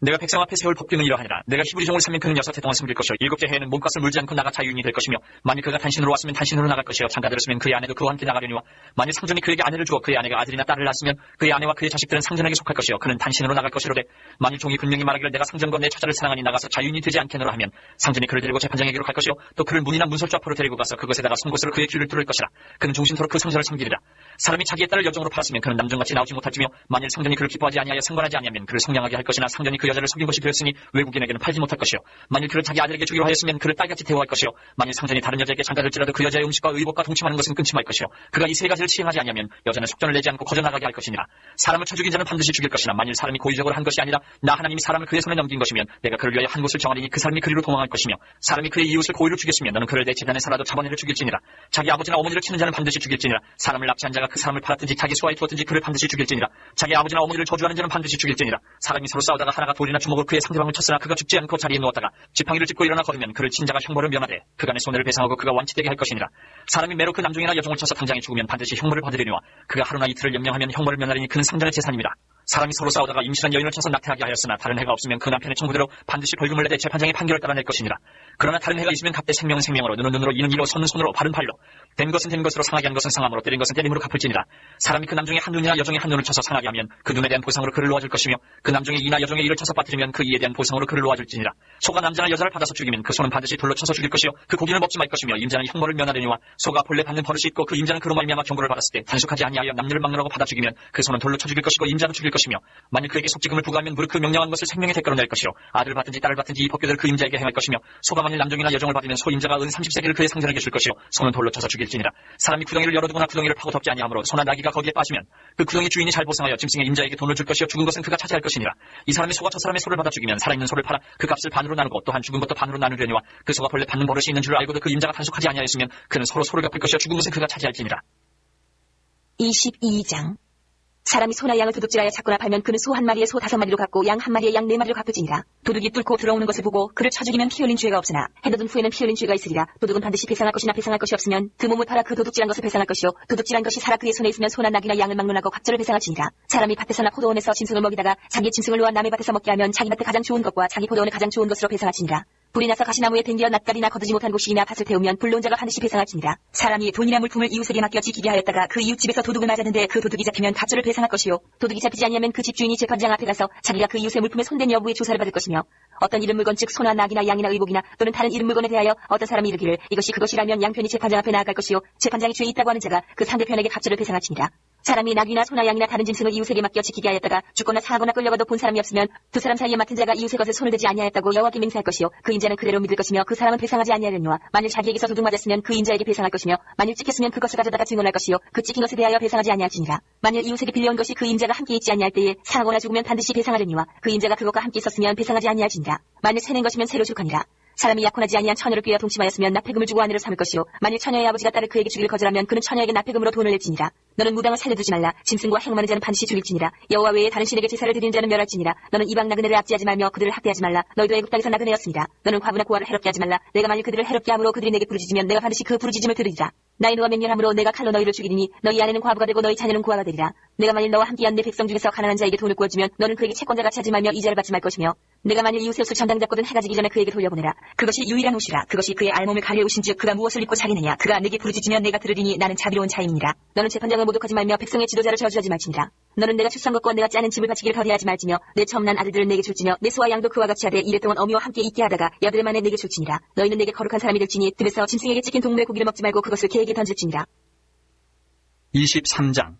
내가 백성 앞에 세울 법규는 이러하니라. 내가 히브리 종을 삼는 그는 6해 동안 섬길 것이요 7째 해에는 몸값을 물지 않고 나가 자유인이 될 것이며 만일 그가 단신으로 왔으면 단신으로 나갈 것이요 장가들을 쓰면 그의 아내도 그와 함께 나가려니와 만일 상전이 그에게 아내를 주어 그의 아내가 아들이나 딸을 낳았으면 그의 아내와 그의 자식들은 상전에게 속할 것이요 그는 단신으로 나갈 것이로되 만일 종이 분명히 말하기를 내가 상전과 내 처자를 사랑하니 나가서 자유인이 되지 않겠노라 하면 상전이 그를 데리고 재판장에게로 갈 것이요 또 그를 문이나 문설주 앞으로 데리고 가서 그것에다가 송곳으로 그의 귀를 뚫을 것이라. 그는 종신토록 그 상전을 섬기리라. 사람이 자기의 딸을 여종으로 팔았으면 그는 남종같이 나오지 못할지며 만일 상전이 그를 기뻐하지 아니하여 상관하지 아니하면 그를 성량하게 할 것이나 상전이 그 여자를 속인 것이 되었으니 외국인에게는 팔지 못할 것이요 만일 그를 자기 아들에게 주기로 하였으면 그를 딸같이 대우할 것이요 만일 상전이 다른 여자에게 장가들지라도 그 여자의 음식과 의복과 동침하는 것은 끊지 말 것이요 그가 이 세 가지를 시행하지 아니하면 여자는 속전을 내지 않고 거저 나가게 할 것이니라. 사람을 쳐 죽인 자는 반드시 죽일 것이나 만일 사람이 고의적으로 한 것이 아니라 나 하나님이 사람을 그의 손에 넘긴 것이면 내가 그를 위하여 한 곳을 정하리니 그 사람이 그리로 도망할 것이며 사람이 그의 이웃을 고의로 죽였으면 너는 그를 내 재단에서라도 잡아내를 죽일지니라. 자기 아버지나 어머니를 치는 자는 반드시 죽일지니라. 사람을 납치한 자가 그 사람을 팔았든지 자기 수하에 두었든지 그를 반드시 죽일지니라. 자기 아버지나 어머니를 저주하는 자는 반드시 죽일지니라. 사람이 서로 싸우다가 하나가 돌이나 주먹으로 그의 상대방을 쳤으나 그가 죽지 않고 자리에 누웠다가 지팡이를 짚고 일어나 걸으면 그를 친 자가 형벌을 면하되 그간의 손해를 배상하고 그가 완치되게 할 것이니라. 사람이 매로 그 남종이나 여종을 쳐서 당장에 죽으면 반드시 형벌을 받으려니와 그가 하루나 이틀을 염려하면 형벌을 면하리니 그는 상전의 재산입니다. 사람이 서로 싸우다가 임신한 여인을 쳐서 낙태하게 하였으나 다른 해가 없으면 그 남편의 청구대로 반드시 벌금을 내되 재판장의 판결을 따라낼 것이니라. 그러나 다른 해가 있으면 값대 생명은 생명으로 눈은 눈으로 이는 이로 손은 손으로 발은 발로 된 것은 된 것으로 상하게 한 것은 상함으로 때린 것은 때림으로 갚을지니라. 사람이 그 남종의 한 눈이나 여종의 한 눈을 쳐서 상하게 하면 그 눈에 대한 보상으로 그를 놓아줄 것이며 그 남종의 이나 여종의 이를 쳐서 빠뜨리면 그 이에 대한 보상으로 그를 놓아줄지니라. 소가 남자나 여자를 받아서 죽이면 그 소는 반드시 돌로 쳐서 죽일 것이요 그 고기를 먹지 말 것이며 임자는 형벌을 면하려니와 소가 본래 받는 버릇이 있고 그 임자는 그로 말미암아 경고를 받았을 때 단속하지 아니하여 남녀를 막론하고 받아 죽이면 그 소는 돌로 쳐 죽일 것이고 임자도 죽일 것이며 만일 그에게 속지금을 부과하면 무릇 그 명령한 것을 생명의 대가로 낼 것이요 아들을 받든지 딸을 받든지 이 법규들을 그 임자에게 행할 것이며 소가 만일 남종이나 여종을 받으면 소 임자가 은 30세기를 그의 상전에게 줄 것이요 소는 돌로 쳐서 죽일지니라. 사람이 구덩이를 열어두거나 구덩이를 파고 덮지 아니하므로 소나 나귀가 거기에 빠지면 그 구덩이 주인이 잘 보상하여 짐승의 임자에게 돈을 줄 것이요 죽은 것은 그가 차지할 것이니라. 이 사람이 소가 저 사람의 소를 받아 죽이면 살아있는 소를 팔아 그 값을 반으로 나누고 또한 죽은 것도 반으로 나누려니와 그 소가 본래 받는 버릇이 있는 줄 알고도 그 임자가 단속하지 아니하였으면 그는 서로 소를 갚을 것이요 죽은 것은 그가 차지할지니라. 22장. 사람이 소나 양을 도둑질하여 잡거나 팔면 그는 소 한 마리에 소 5마리로 갚고 양 한 마리에 양 4마리로 갚을지니라. 도둑이 뚫고 들어오는 것을 보고 그를 쳐 죽이면 피 흘린 죄가 없으나 해돋은 후에는 피 흘린 죄가 있으리라. 도둑은 반드시 배상할 것이나 배상할 것이 없으면 그 몸을 팔아 그 도둑질한 것을 배상할 것이요 도둑질한 것이 살아 그의 손에 있으면 소나 낙이나 양을 막론하고 각절을 배상할지니라. 사람이 밭에서나 포도원에서 짐승을 먹이다가 자기의 짐승을 놓아 남의 밭에서 먹게 하면 자기 밭에 가장 좋은 것과 자기 포도원에 가장 좋은 것으로 배상할지니라. 불이 나서 가시나무에 댕겨 낯가리나 거두지 못한 곳이나 밭을 태우면 불로온 자가 반드시 배상할지니라. 사람이 돈이나 물품을 이웃에게 맡겨 지키게 하였다가 그 이웃 집에서 도둑을 맞았는데 그 도둑이 잡히면 각절을 배상할 것이요 도둑이 잡히지 아니하면 그 집 주인이 재판장 앞에 가서 자기가 그 이웃의 물품에 손댄 여부의 조사를 받을 것이며 어떤 이름 물건 즉 소나 낙이나 양이나 의복이나 또는 다른 이름 물건에 대하여 어떤 사람이 이르기를 이것이 그것이라면 양편이 재판장 앞에 나아갈 것이요 재판장이 죄 있다고 하는 자가 그 상대편에게 각절을 배상할지니라. 사람이 낙이나 소나 양이나 다른 짐승을 이웃에게 맡겨 지키게 하였다가 죽거나 상하거나 끌려가도 본 사람이 없으면 두 사람 사이에 맡은 자가 이웃의 것에 손을 대지 아니하였다고 여호와께 맹세할 것이요 그 인자는 그대로 믿을 것이며 그 사람은 배상하지 아니하려니와 만일 자기에게서 도둑 맞았으면 그 인자에게 배상할 것이며 만일 찍혔으면 그것을 가져다가 증언할 것이요 그 찍힌 것에 대하여 배상하지 아니할지니라. 만일 이웃에게 빌려온 것이 그 인자가 함께 있지 아니할 때에 상하거나 죽으면 반드시 배상하려니와 그 인자가 그것과 함께 있었으면 배상하지 아니할지니라. 만일 새낸 것이면 새로 족하니라. 사람이 약혼하지 아니한 처녀를 꾀어 동침하였으면 납폐금을 주고 아내를 삼을 것이요 만일 처녀의 아버지가 딸을 그에게 주기를 거절하면 그는 처녀에게 납폐금으로 돈을 낼지니라. 너는 무당을 살려두지 말라. 짐승과 행하는 자는 반드시 죽일지니라. 여호와 외에 다른 신에게 제사를 드리는 자는 멸할지니라. 너는 이방 나그네를 압제하지 말며 그들을 학대하지 말라. 너희도 애굽 땅에서 나그네였습니다. 너는 과부나 고아를 해롭게 하지 말라. 내가 만일 그들을 해롭게 함으로 그들이 내게 부르짖으면 내가 반드시 그 부르짖음을 들으리라. 나의 노와 맹렬함으로 내가 칼로 너희를 죽이리니 너희 아내는 과부가 되고 너희 자녀는 고아가 되리라. 내가 만일 너와 함께한 내 백성 중에서 가난한 자에게 돈을 구워주면 너는 그에게 채권자같이 하지 말며 이자를 받지 말 것이며 내가 만일 이웃의 옷을 전당 잡거든 해가 지기 전에 그에게 돌려보내라. 그것이 유일한 옷이라. 그것이 그의 알몸을 가려 옷인즉 그가 무엇을 입고 자기느냐. 그가 내게 부르짖으면 내가 들으리니 나는 자비로운 자임이니라. 너는 재판장을 모독하지 말며 백성의 지도자를 저주하지 말지니라. 너는 내가 출산 것과 내가 짜는 집을 바치기를 더디하지 말지며 내 처음 난 아들들을 내게 줄지며 내 소와 양도 그와 같이 하되 이랫동안 어미와 함께 있게 하다가 여드레 만에 내게 줄지니라. 너희는 내게 거룩한 사람이 될지니 들에서 짐승에게 찍힌 동물의 고기를 먹지 말고 그것을 개에게 던질지니라. 23장.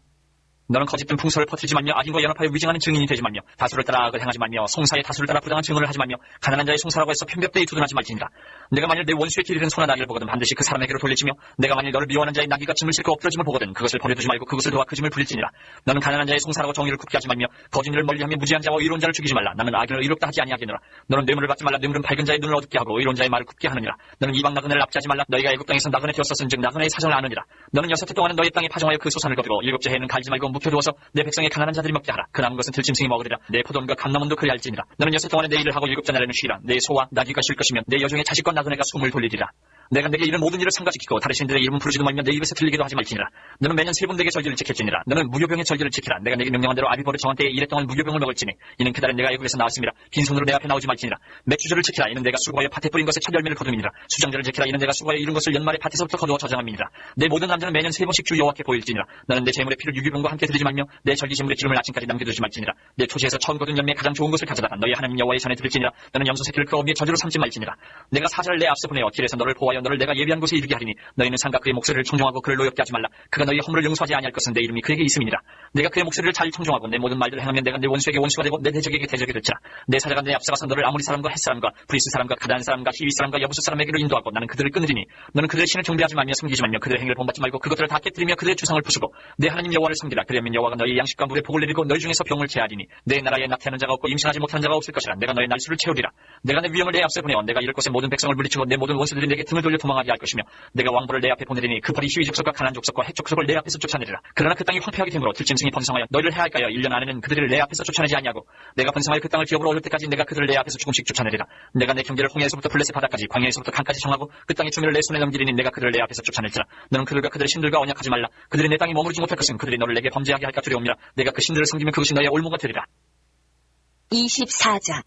너는 거짓된 풍설을 퍼뜨리지 말며 악인과 연합하여 위증하는 증인이 되지 말며 다수를 따라 악을 행하지 말며 송사의 다수를 따라 부당한 증언을 하지 말며 가난한 자의 송사라고 해서 편벽대에 두둔하지 말지니라. 내가 만일 내 원수의 길 잃은 소나 나귀를 보거든 반드시 그 사람에게로 돌릴지며 내가 만일 너를 미워하는 자의 나귀가 짐을 싣고 엎드러짐을 보거든 그것을 버려두지 말고 그것을 도와 그 짐을 부릴지니라. 너는 가난한 자의 송사라고 정의를 굽게 하지 말며 거짓 일을 멀리하며 무지한 자와 의로운 자를 죽이지 말라. 나는 악인을 의롭다 하지 아니하겠노라. 너는 뇌물을 받지 말라. 뇌물은 밝은 자의 눈을 어둡게 하고 의로운 자의 말을 굽게 하느니라. 너는 이방 나그네를 압제하지 말라. 너희가 애굽 땅에서 나그네 되었었은즉 나그네의 사정을 아느니라. 너는 6해 동안은 너희 땅에 파종하여 그 소산을 거두고 7째 해에는 갈지 말고 묵혀두어서 내 백성의 가난한 자들이 먹게 하라. 그 남은 것은 들짐승이 먹으리라. 내 포도원과 감나문도 그리 알지니라. 너는 6해 동안에 내 일을 하고 7째 날에는 쉬라. 내 소와 나귀가 쉴 것이며 내 여종의 자식과 나그네가 숨을 돌리리라. 내가 내게 이런 모든 일을 삼가지키고 다른 신들의 이름은 부르지도 말며 내 입에서 들리기도 하지 말지니라. 너는 매년 3번 내게 절기를 지킬지니라. 너는 무교병의 절기를 지키라. 내가 내게 명령한 대로 아비보를 정한 때에 2해 동안 무교병을 먹을지니 이는 그날에 내가 애굽에서 나왔음이라. 빈손으로 내 앞에 나오지 말지니라. 맥주절을 지키라. 이는 내가 수고하여 밭에 뿌린 것의 첫 열매를 거둠이니라. 수장절을 지키라. 이는 내가 수고하여 이룬 것을 연말에 밭에서부터 거두어 저장함이니라. 내 모든 남자는 매년 3번씩 주 여호와께 보일지니라. 너는 내 제물의 피를 유기병과 함께 드리지 말며 내 절기 제물의 기름을 아침까지 남겨두지 말지니라. 내 토지에서 처음 거둔 열매에 가장 좋은 것을 가져다가 너희 하나님 여호와의 전에 드릴지니라. 너는 염소 새끼를 그 어미의 저주로 삼지 말지니라. 내가 사자를 내 앞서 보내어 길에서 너를 보호하여 너를 내가 예비한 곳에 이르게 하리니 너희는 상가 그의 목소리를 청종하고 그를 노엽게 하지 말라. 그가 너희 허물을 용서하지 아니할 것은 내 이름이 그에게 있음이니라. 내가 그의 목소리를 잘 청종하고 내 모든 말들을 행하면 내가 내 원수에게 원수가 되고 내 대적에게 대적이 될지라. 내 사자가 내 앞서가서 너를 아모리 사람과 헷 사람과 브리스 사람과 가단 사람과 히위 사람과 여부스 사람에게로 인도하고 나는 그들을 끊으리니 너는 그들의 신을 경배하지 말며 섬기지 말며 그들의 행위를 본받지 말고 그것들을 다 깨뜨리며 그들의 주상을 부수고 내 하나님 여호와를 섬기라. 그리하면 여호와가 너희 양식과 물에 복을 내리고 너희 중에서 병을 제하리니 내 나라에 낙태하는 자가 없고 임신하지 못하는 자가 없을 것이라. 내가 너의 날수를 채우리라. 내가 내 위엄을 내 앞에 보내어 내가 이럴 곳의 모든 백성을 물리치고 내 모든 원수들이 내게 등을 돌려 도망하게 할 것이며 내가 왕벌을 내 앞에 보내리니 그 벌이 히위 족속과 가난 족속과 헷 족속을 내 앞에서 쫓아내리라. 그러나 그 땅이 황폐하게 되므로 들짐승이 번성하여 너희를 해할까요? 1년 안에는 그들을 내 앞에서 쫓아내지 아니하고 내가 번성하여 그 땅을 기업으로 얻을 때까지 내가 그들을 내 앞에서 조금씩 쫓아내리라. 내가 내 경계를 홍해에서부터 블레셋 바다까지 광야에서부터 강까지 정하고 그 땅의 주민을 내 손에 넘기리니 내가 그들을 내 앞에서 쫓아낼지라. 너는 그들과 그들의 신들과 언약하지 말라. 그들이 내 땅에 머무르지 못할 것은 그들이 너를 내게 범죄하게 할까 두려움이라. 내가 그 신들을 섬기면 그것이 너의 올무가 되리라. 24장.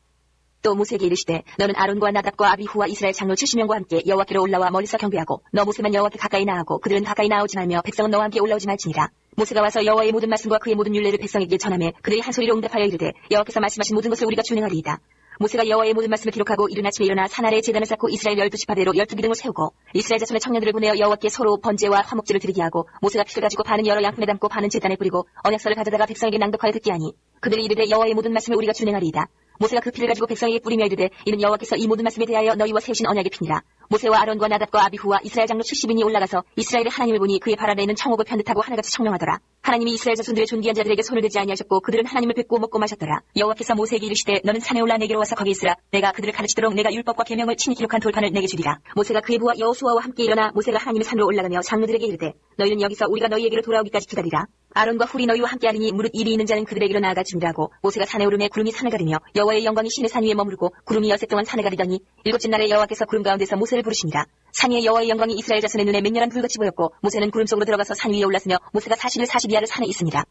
또 모세에게 이르시되 너는 아론과 나답과 아비후와 이스라엘 장로 70명과 함께 여호와께로 올라와 멀리서 경배하고 너 모세만 여호와께 가까이 나아가고 그들은 가까이 나오지 말며 백성은 너와 함께 올라오지 말지니라. 모세가 와서 여호와의 모든 말씀과 그의 모든 율례를 백성에게 전하매 그들이 한 소리로 응답하여 이르되 여호와께서 말씀하신 모든 것을 우리가 준행하리이다. 모세가 여호와의 모든 말씀을 기록하고 이른 아침에 일어나 산 아래에 제단을 쌓고 이스라엘 12지파대로 12기둥을 세우고 이스라엘 자손의 청년들을 보내어 여호와께 서로 번제와 화목제를 드리게 하고 모세가 피를 가지고 반은 여러 양푼에 담고 반은 제단에 뿌리고 언약서를 가져다가 백성에게 낭독하여 듣게 하니 그들이 이르되 여호와의 모든 말씀을 우리가 준행하리이다. 모세가 그 피를 가지고 백성에게 뿌리며 이르되 이는 여호와께서 이 모든 말씀에 대하여 너희와 세우신 언약의 피니라. 모세와 아론과 나답과 아비후와 이스라엘 장로 70인이 올라가서 이스라엘의 하나님을 보니 그의 발 아래에는 청옥을 편듯하고 하늘같이 청명하더라. 하나님이 이스라엘 자손들의 존귀한 자들에게 손을 대지 아니하셨고 그들은 하나님을 뵙고 먹고 마셨더라. 여호와께서 모세에게 이르시되 너는 산에 올라 내게로 와서 거기 있으라. 내가 그들을 가르치도록 내가 율법과 계명을 친히 기록한 돌판을 내게 주리라. 모세가 그의 부하 여호수아와 함께 일어나 모세가 하나님의 산으로 올라가며 장로들에게 이르되 너희는 여기서 우리가 너희에게로 돌아오기까지 기다리라. 아론과 훌이 너희와 함께 하리니 무릇 일이 있는 자는 그들에게로 나아가 준비하고 모세가 산에 오르매 구름이 산을 가리며 여호와의 영광이 신의 산 위에 머무르고 구름이 여세 동안 산을 가리더니 7째 날에 여호와께서 구름 가운데서 모세를 부르시니라. 산 위에 여호와의 영광이 이스라엘 자손의 눈에 맹렬한 불같이 보였고 모세는 구름 속으로 들어가서 산 위에 올랐으며 모세가 40일 42야를 산에 있습니다.